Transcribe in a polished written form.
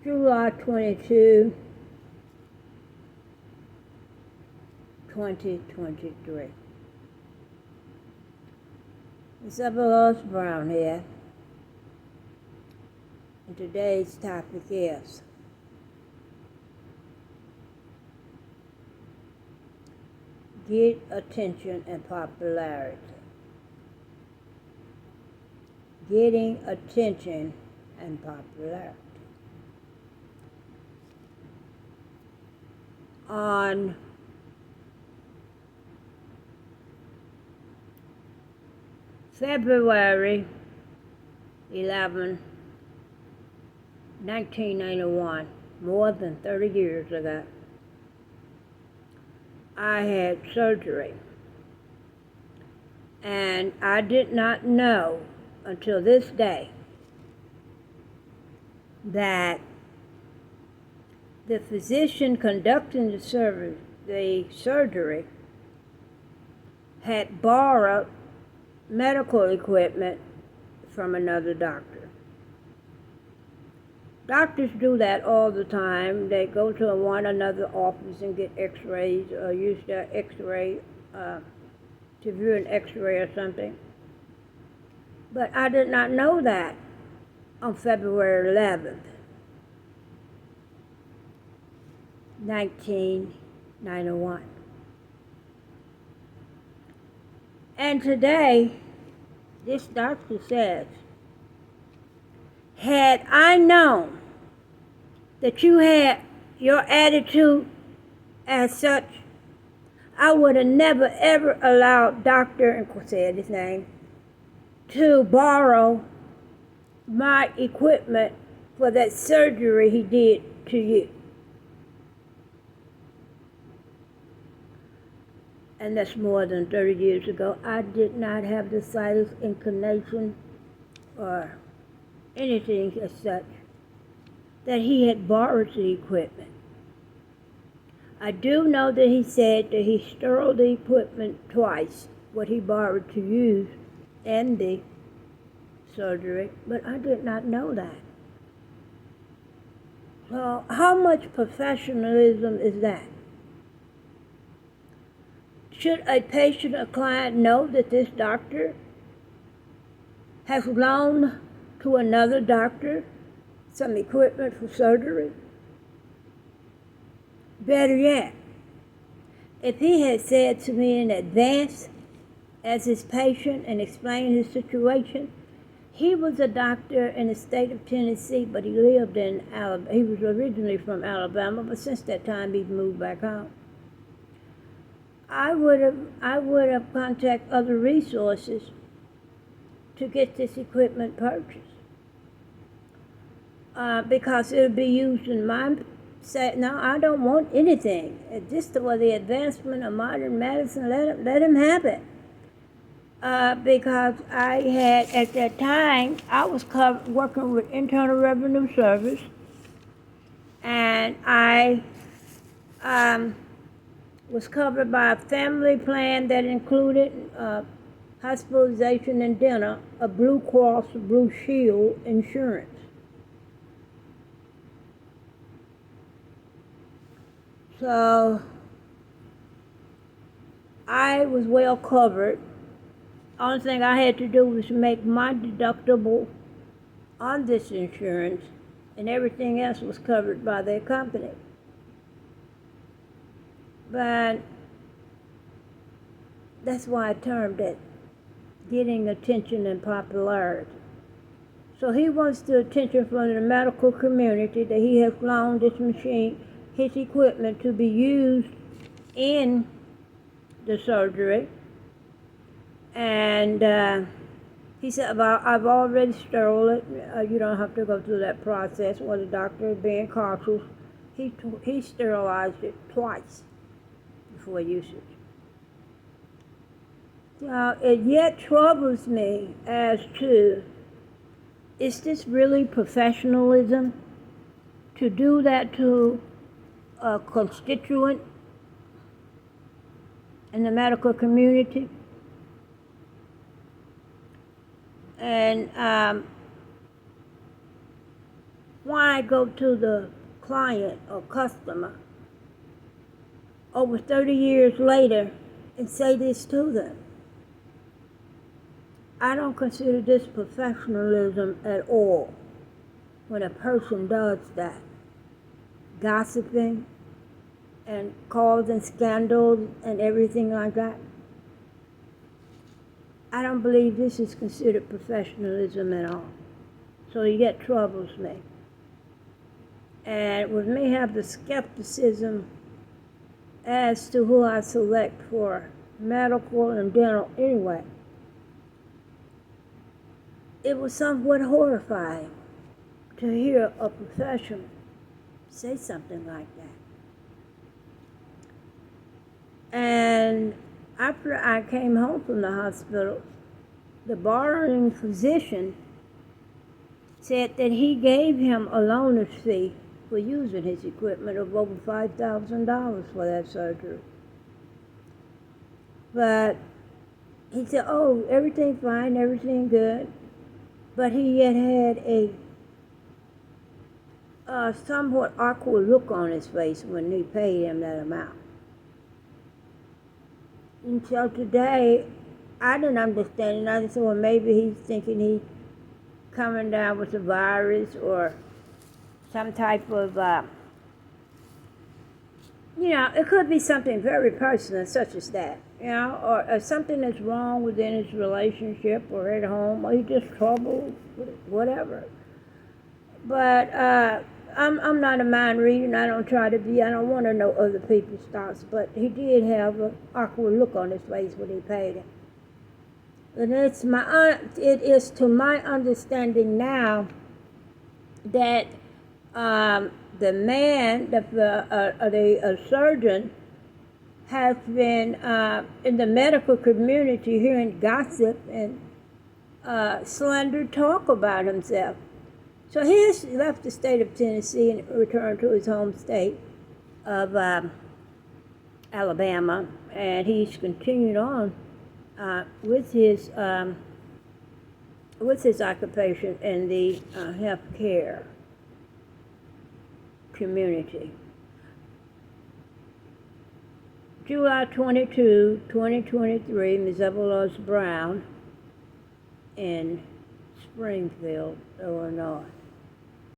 July 22, 2023. Isabella Brown here, and today's topic is get attention and popularity. Getting attention and popularity. On February 11, 1991, more than 30 years ago, I had surgery. And I did not know until this day that the physician conducting the surgery had borrowed medical equipment from another doctor. Doctors do that all the time. They go to one another office and get x-rays or use their x-ray to view an x-ray or something. But I did not know that on February 11th, 1991. And today, this doctor says, had I known that you had your attitude as such, I would have never ever allowed Dr. and said his name to borrow my equipment for that surgery he did to you. And that's more than 30 years ago. I did not have the slightest inclination or anything as such that he had borrowed the equipment. I do know that he said that he stole the equipment twice, what he borrowed to use in the surgery, but I did not know that. So how much professionalism is that? Should a patient or client know that this doctor has loaned to another doctor some equipment for surgery? Better yet, if he had said to me in advance as his patient and explained his situation, he was a doctor in the state of Tennessee, but he lived in Alabama. He was originally from Alabama, but since that time he's moved back home. I would have contacted other resources to get this equipment purchased because it would be used in my say. No, I don't want anything. Just for the advancement of modern medicine, let him have it. Because I had at that time I was working with Internal Revenue Service, and I was covered by a family plan that included hospitalization and dinner, a Blue Cross Blue Shield insurance. So I was well covered. Only thing I had to do was make my deductible on this insurance, and everything else was covered by their company. But that's why I termed it getting attention and popularity. So he wants the attention from the medical community that he has loaned this machine, his equipment, to be used in the surgery. And he said, well, I've already steriled it. You don't have to go through that process. Well, the doctor, being cautious, he sterilized it twice before usage. Now, it yet troubles me as to, is this really professionalism to do that to a constituent in the medical community? And Why go to the client or customer over 30 years later and say this to them? I don't consider this professionalism at all when a person does that. Gossiping and causing scandals and everything like that. I don't believe this is considered professionalism at all. So that troubles me. And with me have the skepticism as to who I select for medical and dental anyway. It was somewhat horrifying to hear a professional say something like that. And after I came home from the hospital, the borrowing physician said that he gave him a loaner's fee for using his equipment of over $5,000 for that surgery. But he said, oh, everything fine, everything good. But he had a somewhat awkward look on his face when he paid him that amount. And so today, I didn't understand it. I just said, well, maybe he's thinking he's coming down with a virus or some type of, it could be something very personal, such as that, or something that's wrong within his relationship or at home, or he's just troubled, whatever. But I'm not a mind reader, and I don't try to be. I don't want to know other people's thoughts, but he did have an awkward look on his face when he paid him. And it is to my understanding now that the man, the surgeon, has been in the medical community hearing gossip and slander talk about himself. So he has left the state of Tennessee and returned to his home state of Alabama, and he's continued on with his occupation in the healthcare community. July 22, 2023, Ms. Evelyn Brown in Springfield, Illinois.